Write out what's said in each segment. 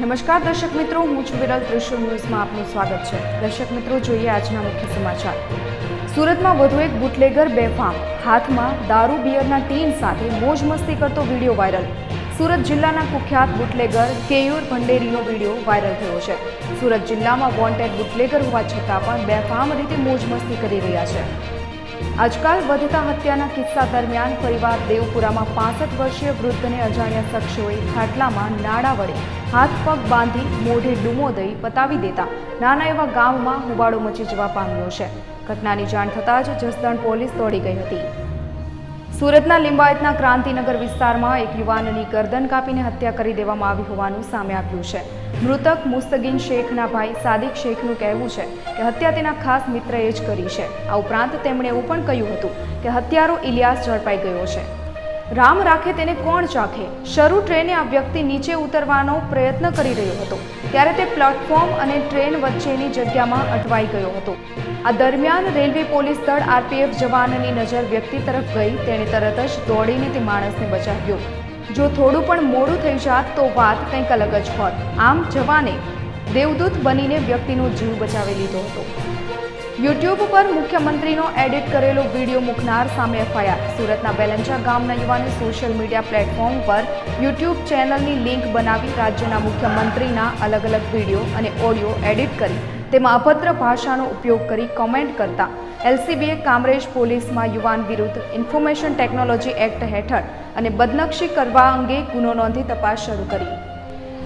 નમસ્કાર દર્શક મિત્રો, હું છું વિરલ. ત્રિશુલ ન્યૂઝમાં આપનું સ્વાગત છે. દર્શક મિત્રો, જોઈએ આજના મુખ્ય સમાચાર. સુરતમાં વધુ એક બુટલેગર બેફામ, હાથમાં દારૂ બિયરના ટીન સાથે મોજ મસ્તી કરતો વિડીયો વાયરલ. સુરત જિલ્લાના કુખ્યાત બુટલેગર કેયુર ભંડેરીનો વિડીયો વાયરલ થયો છે. સુરત જિલ્લામાં વોન્ટેડ બુટલેગર હોવા છતાં પણ બેફામ રીતે મોજ મસ્તી કરી રહ્યા છે. આજકાલ વધતા હત્યાના કિસ્સા દરમિયાન ફરીવાર દેવપુરામાં 65 વર્ષીય વૃદ્ધને અજાણ્યા શખ્સોએ ખાટલામાં નાડા વડે હાથ પગ બાંધી મોઢે ડૂમો દઈ પતાવી દેતા નાના એવા ગામમાં હોબાળો મચી જવા પામ્યો છે. ઘટનાની જાણ થતાં જ જસદણ પોલીસ દોડી ગઈ હતી. સુરતના લિંબાયતના ક્રાંતિનગર વિસ્તારમાં એક યુવાનની ગરદન કાપીને હત્યા કરી દેવામાં આવી હોવાનું સામે આવ્યું છે. મૃતક મુસ્તગીન શેખના ભાઈ સાદિક શેખનું કહેવું છે કે હત્યા તેના ખાસ મિત્રએ જ કરી છે. આ ઉપરાંત તેમણે એવું પણ કહ્યું હતું કે હત્યારો ઇલિયાસ ઝડપાઈ ગયો છે. રામ રાખે તેને કોણ ચાખે. શરૂ ટ્રેને આ વ્યક્તિ નીચે ઉતરવાનો પ્રયત્ન કરી રહ્યો હતો ત્યારે તે પ્લેટફોર્મ અને ટ્રેન વચ્ચેની જગ્યામાં અટવાઈ ગયો હતો. આ દરમિયાન રેલવે પોલીસ દળ આરપીએફ જવાનની નજર વ્યક્તિ તરફ ગઈ. તેણે તરત જ દોડીને તે માણસને બચાવ્યો. જો થોડું પણ મોડું થઈ જાત તો વાત કંઈક અલગ જ હોત. આમ જવાને દેવદૂત બનીને વ્યક્તિનો જીવ બચાવી લીધો હતો. યુટ્યુબ પર મુખ્યમંત્રીનો એડિટ કરેલો વિડીયો મૂકનાર સામે એફઆઈઆર. સુરતના બેલંચા ગામના યુવાને સોશિયલ મીડિયા પ્લેટફોર્મ પર યુટ્યુબ ચેનલની લિંક બનાવી રાજ્યના મુખ્યમંત્રીના અલગ અલગ વિડીયો અને ઓડિયો એડિટ કરી તેમાં અભદ્ર ભાષાનો ઉપયોગ કરી કોમેન્ટ કરતા એલસીબીએ કામરેજ પોલીસમાં યુવાન વિરુદ્ધ ઇન્ફોર્મેશન ટેકનોલોજી એક્ટ હેઠળ અને બદનક્ષી કરવા અંગે ગુનો નોંધી તપાસ શરૂ કરી.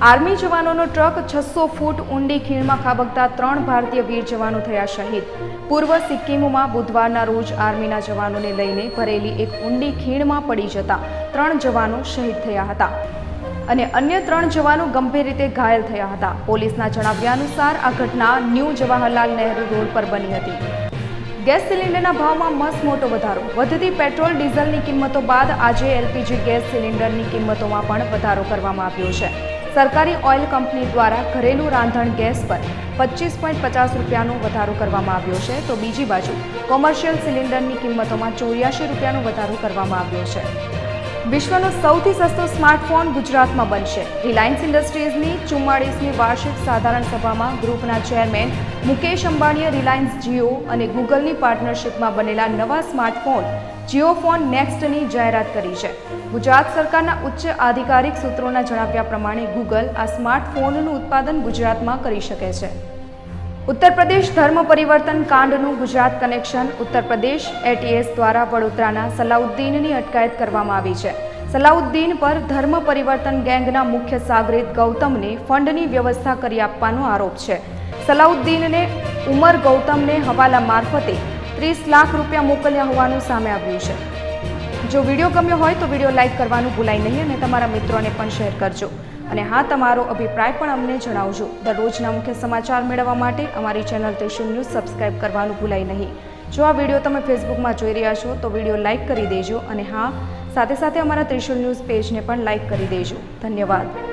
આર્મી જવાનોનો ટ્રક 600 ફૂટ ઊંડી ખીણમાં ખાબકતા 3 ભારતીય વીર જવાનો થયા શહીદ. પૂર્વ સિક્કિમમાં બુધવારના રોજ આર્મીના જવાનોને લઈને ભરેલી એક ઊંડી ખીણમાં પડી જતા 3 જવાનો શહીદ થયા હતા અને અન્ય 3 જવાનો ગંભીર રીતે ઘાયલ થયા હતા. પોલીસના જણાવ્યા અનુસાર આ ઘટના ન્યૂ જવાહરલાલ નહેરુ રોડ પર બની હતી. ગેસ સિલિન્ડરના ભાવમાં મસ્ત મોટો વધારો. વધતી પેટ્રોલ ડીઝલની કિંમતો બાદ આજે એલપીજી ગેસ સિલિન્ડરની કિંમતોમાં પણ વધારો કરવામાં આવ્યો છે. સરકારી ઓઇલ કંપની દ્વારા ઘરેલું રાંધણ ગેસ પર 25.50 રૂપિયાનો વધારો કરવામાં આવ્યો છે, તો બીજી બાજુ કોમર્શિયલ સિલિન્ડરની કિંમતોમાં 84 રૂપિયાનો વધારો કરવામાં આવ્યો છે. વિશ્વનો સૌથી સસ્તો સ્માર્ટફોન ગુજરાતમાં બનશે. રિલાયન્સ ઇન્ડસ્ટ્રીઝની 44મી વાર્ષિક સાધારણ સભામાં ગ્રુપના ચેરમેન મુકેશ અંબાણીએ રિલાયન્સ જીઓ અને ગૂગલની પાર્ટનરશિપમાં બનેલા નવા સ્માર્ટફોન જીઓફોન નેક્સ્ટની જાહેરાત કરી છે. ગુજરાત સરકારના ઉચ્ચ આધિકારિક સૂત્રોના જણાવ્યા પ્રમાણે ગૂગલ આ સ્માર્ટફોનનું ઉત્પાદન ગુજરાતમાં કરી શકે છે. ઉત્તર પ્રદેશ ધર્મ પરિવર્તન કાંડનું ગુજરાત કનેક્શન. ઉત્તર પ્રદેશ એટીએસ દ્વારા વડોદરાના સલાઉદ્દીનની અટકાયત કરવામાં આવી છે. સલાઉદ્દીન પર ધર્મ પરિવર્તન ગેંગના મુખ્ય સાગરીત ગૌતમને ફંડની વ્યવસ્થા કરી આપવાનો આરોપ છે. સલાઉદ્દીનને ઉમર ગૌતમને હવાલા મારફતે 30 લાખ રૂપિયા મોકલ્યા હોવાનું સામે આવ્યું છે. જો વિડીયો ગમ્યો હોય તો વિડીયો લાઇક કરવાનું ભૂલાય નહીં અને તમારા મિત્રોને પણ શેર કરજો. અને હા, તમારો અભિપ્રાય પણ અમને જણાવજો. દરરોજના મુખ્ય સમાચાર મેળવવા માટે અમારી ચેનલ ત્રિશુલ ન્યૂઝ સબસ્ક્રાઇબ કરવાનું ભૂલાય નહીં. જો આ વિડીયો તમે ફેસબુકમાં જોઈ રહ્યા છો તો વિડીયો લાઇક કરી દેજો અને હા, સાથે સાથે અમારા ત્રિશુલ ન્યૂઝ પેજને પણ લાઇક કરી દેજો. ધન્યવાદ.